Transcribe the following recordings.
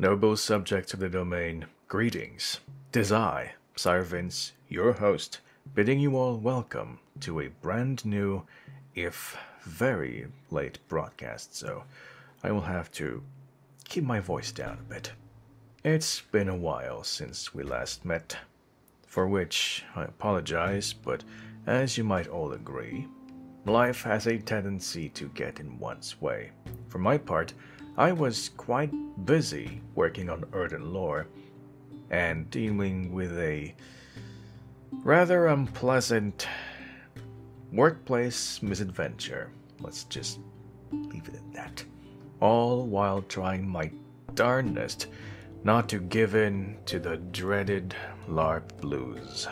Noble subjects of the domain, greetings. 'Tis I, Sire, your host, bidding you all welcome to a brand new, if very late broadcast, so I will have to keep my voice down a bit. It's been a while since we last met, for which I apologize, but as you might all agree, life has a tendency to get in one's way. For my part, I was quite busy working on Earthen Lore and dealing with a rather unpleasant workplace misadventure. Let's just leave it at that. All while trying my darnest not to give in to the dreaded LARP blues.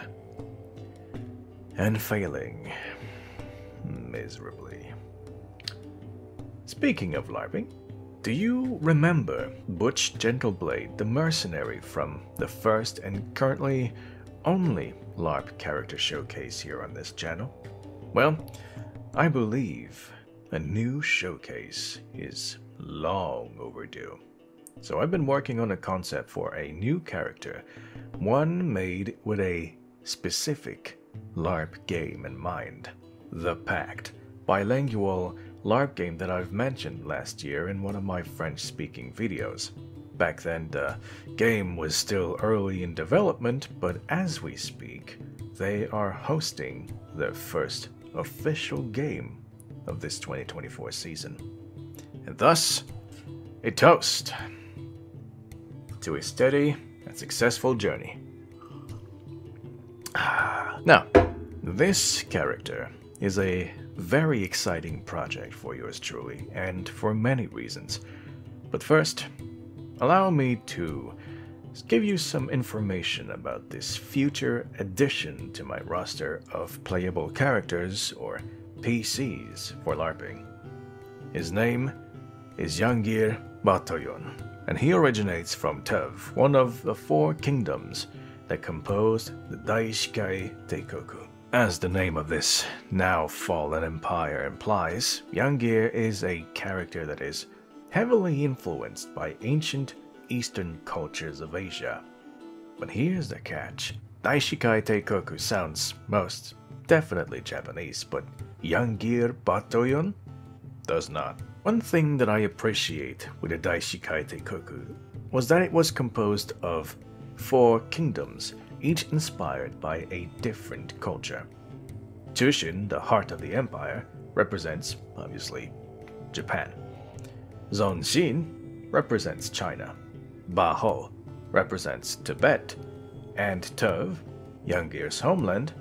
And failing miserably. Speaking of LARPing, do you remember Butch Gentleblade, the mercenary from the first and currently only LARP character showcase here on this channel? Well, I believe a new showcase is long overdue. So I've been working on a concept for a new character, one made with a specific LARP game in mind. The Pact, bilingual LARP game that I've mentioned last year in one of my French-speaking videos. Back then, the game was still early in development, but as we speak, they are hosting their first official game of this 2024 season. And thus, a toast to a steady and successful journey. Now, this character is a very exciting project for yours truly, and for many reasons. But first, allow me to give you some information about this future addition to my roster of playable characters, or PCs, for LARPing. His name is Yangir Batayon, and he originates from Tev, one of the four kingdoms that composed the Daishikai Teikoku. As the name of this now fallen empire implies, Yangir is a character that is heavily influenced by ancient Eastern cultures of Asia. But here's the catch. Daishikai Teikoku sounds most definitely Japanese, but Yangir Batayon does not. One thing that I appreciate with the Daishikai Teikoku was that it was composed of four kingdoms, each inspired by a different culture. Tushin, the heart of the empire, represents, obviously, Japan. Zonshin represents China. Baho represents Tibet. And Tov, Yangir's homeland,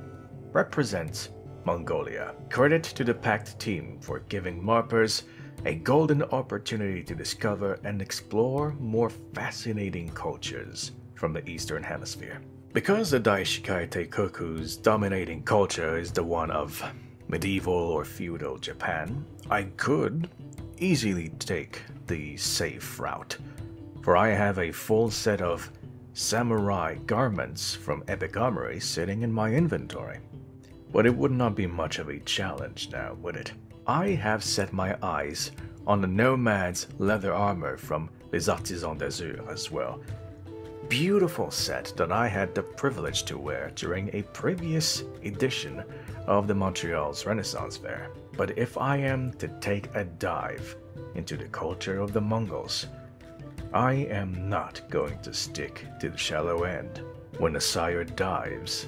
represents Mongolia. Credit to the Pact team for giving LARPers a golden opportunity to discover and explore more fascinating cultures from the Eastern Hemisphere. Because the Daishikai Teikoku's dominating culture is the one of medieval or feudal Japan, I could easily take the safe route, for I have a full set of samurai garments from Epic Armory sitting in my inventory. But it would not be much of a challenge now, would it? I have set my eyes on the Nomad's leather armor from Les Artisans d'Azur as well. Beautiful set that I had the privilege to wear during a previous edition of the Montreal's Renaissance Fair. But if I am to take a dive into the culture of the Mongols, I am not going to stick to the shallow end. When the Sire dives,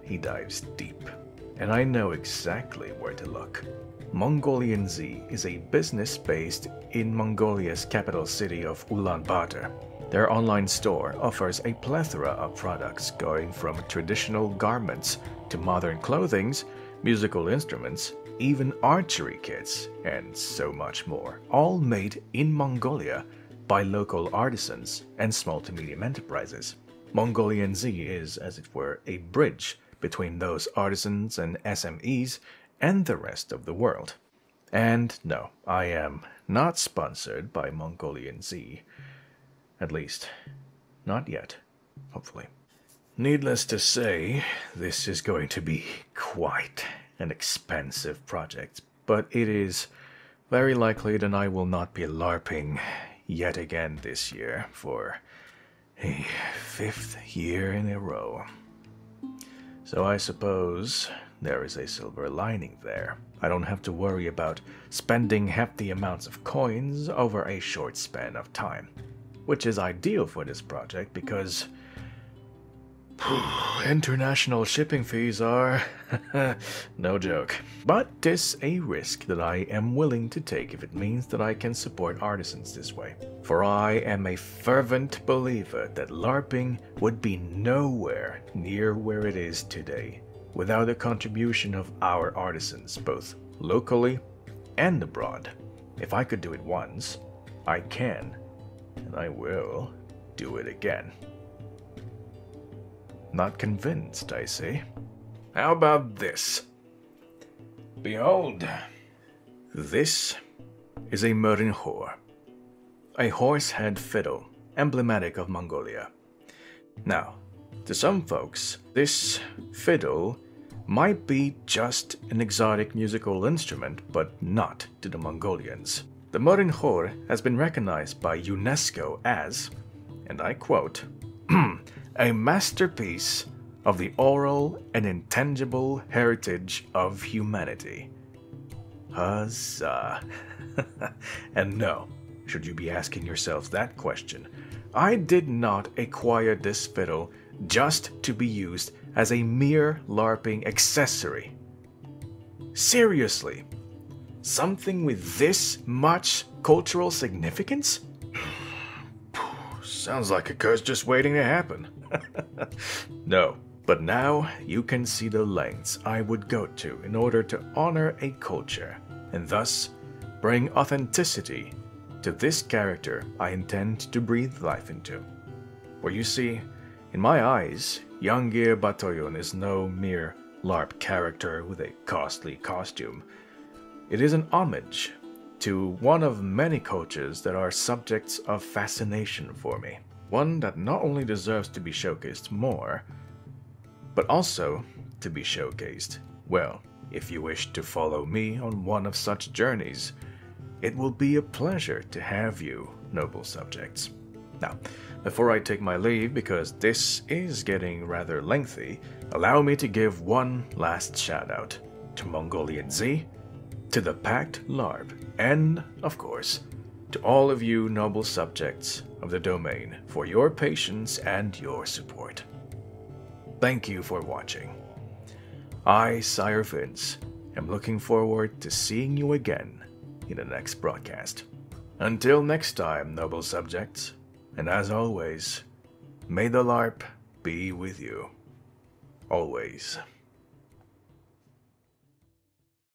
he dives deep. And I know exactly where to look. Mongolianz is a business based in Mongolia's capital city of Ulaanbaatar. Their online store offers a plethora of products going from traditional garments to modern clothing, musical instruments, even archery kits, and so much more, all made in Mongolia by local artisans and small to medium enterprises. Mongolianz is, as it were, a bridge between those artisans and SMEs and the rest of the world. And no, I am not sponsored by Mongolianz. At least, not yet, hopefully. Needless to say, this is going to be quite an expensive project, but it is very likely that I will not be LARPing yet again this year for a 5th year in a row. So I suppose there is a silver lining there. I don't have to worry about spending hefty amounts of coins over a short span of time, which is ideal for this project because international shipping fees are no joke. But 'tis a risk that I am willing to take if it means that I can support artisans this way. For I am a fervent believer that LARPing would be nowhere near where it is today without the contribution of our artisans, both locally and abroad. If I could do it once, I can, and I will do it again. Not convinced, I see. How about this? Behold, this is a Mongolian, a horse-head fiddle, emblematic of Mongolia. Now, to some folks, this fiddle might be just an exotic musical instrument, but not to the Mongolians. The Mongolian has been recognized by UNESCO as, and I quote, a masterpiece of the oral and intangible heritage of humanity. Huzzah. And no, should you be asking yourselves that question, I did not acquire this fiddle just to be used as a mere LARPing accessory. Seriously, something with this much cultural significance? Sounds like a curse just waiting to happen. No, but now you can see the lengths I would go to in order to honor a culture, and thus bring authenticity to this character I intend to breathe life into. For you see, in my eyes, Yangir Batoyon is no mere LARP character with a costly costume. It is an homage to one of many cultures that are subjects of fascination for me. One that not only deserves to be showcased more, but also to be showcased well. If you wish to follow me on one of such journeys, it will be a pleasure to have you, noble subjects. Now, before I take my leave, because this is getting rather lengthy, allow me to give one last shout out to Mongolianz, to the Pact LARP, and, of course, to all of you noble subjects of the domain for your patience and your support. Thank you for watching. I, Sire Vince, am looking forward to seeing you again in the next broadcast. Until next time, noble subjects, and as always, may the LARP be with you. Always.